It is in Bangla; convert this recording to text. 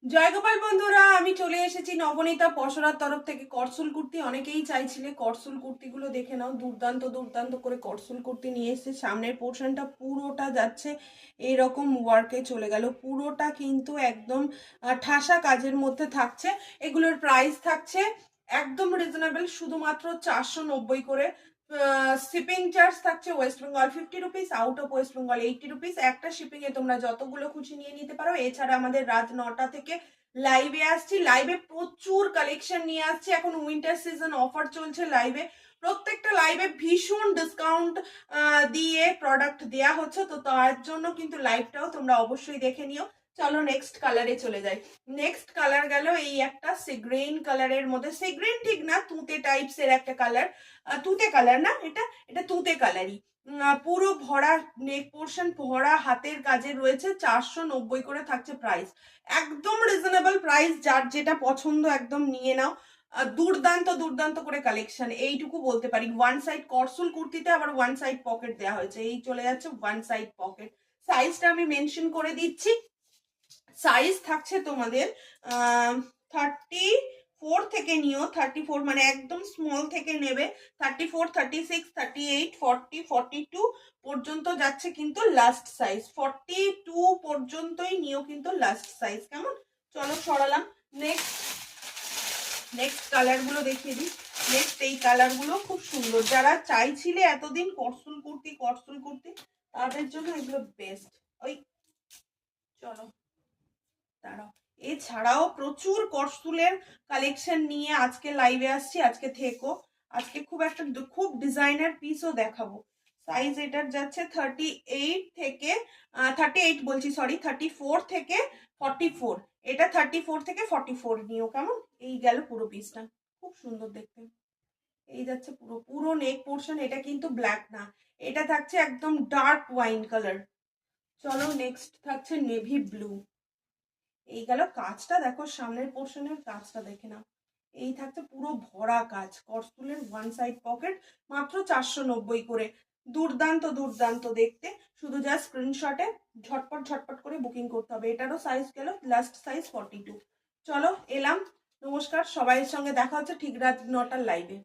জয়গোপাল বন্ধুরা, আমি চলে এসেছি নবনীতা পসরার তরফ থেকে। করসুল কুর্তি অনেকেই চাইছিলে, করসুল কুর্তিগুলো দেখে নাও। দুর্দান্ত দুর্দান্ত করে করসুল কুর্তি নিয়ে এসেছে। সামনের পোর্শনটা পুরোটা যাচ্ছে এরকম ওয়ার্কে চলে গেল, পুরোটা কিন্তু একদম ঠাসা কাজের মধ্যে থাকছে। এগুলোর প্রাইস থাকছে একদম রিজনেবল, শুধুমাত্র 490 করে। শিপিং চার্জ থাকছে West Bengal 50 rupees, out of West Bengal 80 rupees. একটা শিপিং এ তোমরা যতগুলো খুশি নিয়ে নিতে পারো। এছাড়া আমাদের রাত 9টা থেকে লাইভে আসছি, লাইভে প্রচুর কালেকশন নিয়ে আসছি। এখন উইন্টার সিজন অফার চলছে লাইভে, প্রত্যেকটা লাইভে ভীষণ ডিসকাউন্ট দিয়ে প্রোডাক্ট দেয়া হচ্ছে। তো তার জন্য কিন্তু লাইভটাও তোমরা অবশ্যই দেখে নিও। চলো নেক্সট কালারে চলে যাই। নেক্সট কালার গেল এই একটা সিগ্রেন কালারের মধ্যে। সিগ্রেন ঠিক না, তুঁতে টাইপস এর একটা কালার। তুঁতে কালার না, এটা এটা তুঁতে কালারই। পুরো ভরা নেক পোর্শন, ভরা হাতের কাজে রয়েছে। 490 করে থাকছে প্রাইস, একদম রিজনেবল প্রাইস। যার যেটা পছন্দ একদম নিয়ে নাও। দুর্দান্ত দুর্দান্ত করে কালেকশন, এইটুকু বলতে পারি। ওয়ান সাইড করসুল কুর্তিতে আবার ওয়ান সাইড পকেট দেওয়া হয়েছে, এই চলে যাচ্ছে ওয়ান সাইড পকেট। সাইজটা আমি মেনশন করে দিচ্ছি। সাইজ থাকছে তোমাদের 34 থেকে নিও। 34 মানে একদম স্মল থেকে নেবে। 34, 36, 38, 40, 42 পর্যন্ত যাচ্ছে কিন্তু লাস্ট সাইজ। 42 পর্যন্তই নিও কিন্তু লাস্ট সাইজ। কেমন? চলো সরালাম। নেক্সট নেক্সট কালার গুলো দেখিয়ে দিই। নেক্সট এই কালার গুলো খুব সুন্দর। যারা চাইছিলে এতদিন করসুল কুর্তি করসুল কুর্তি, তাদের জন্য এগুলো বেস্ট। ওই চলো দাঁড়াও। এছাড়াও প্রচুর করসুলের কালেকশন নিয়ে আজকে লাইভে আসছি। আজকে থেকো, আজকে খুব ডিজাইনার পিসও দেখাবো। সাইজ এটার যাচ্ছে 38 থেকে 38 বলছি, সরি 34 থেকে 44। এটা 34 থেকে 44 নিও। কেমন? এই গেল পুরো পিসটা, খুব সুন্দর দেখতে। এই যাচ্ছে পুরো পুরো নেক পোর্শন। এটা কিন্তু ব্ল্যাক না, এটা থাকছে একদম ডার্ক ওয়াইন কালার। চলো নেক্সট থাকছে নেভি ব্লু। এই গেল কাজটা, দেখো সামনের পোর্শনের কাজটা দেখে নাও। এই থাকছে পুরো ভরা কাজ, করসুলের ওয়ান সাইড পকেট, মাত্র 490 করে। দুর্দান্ত দুর্দান্ত দেখতে। শুধু জাস্ট স্ক্রিনশটে ঝটপট ঝটপট করে বুকিং করতে হবে। এটারও সাইজ গেল লাস্ট সাইজ 42। চলো এলাম, নমস্কার। সবাইয়ের সঙ্গে দেখা হচ্ছে ঠিক রাত 9টার লাইভে।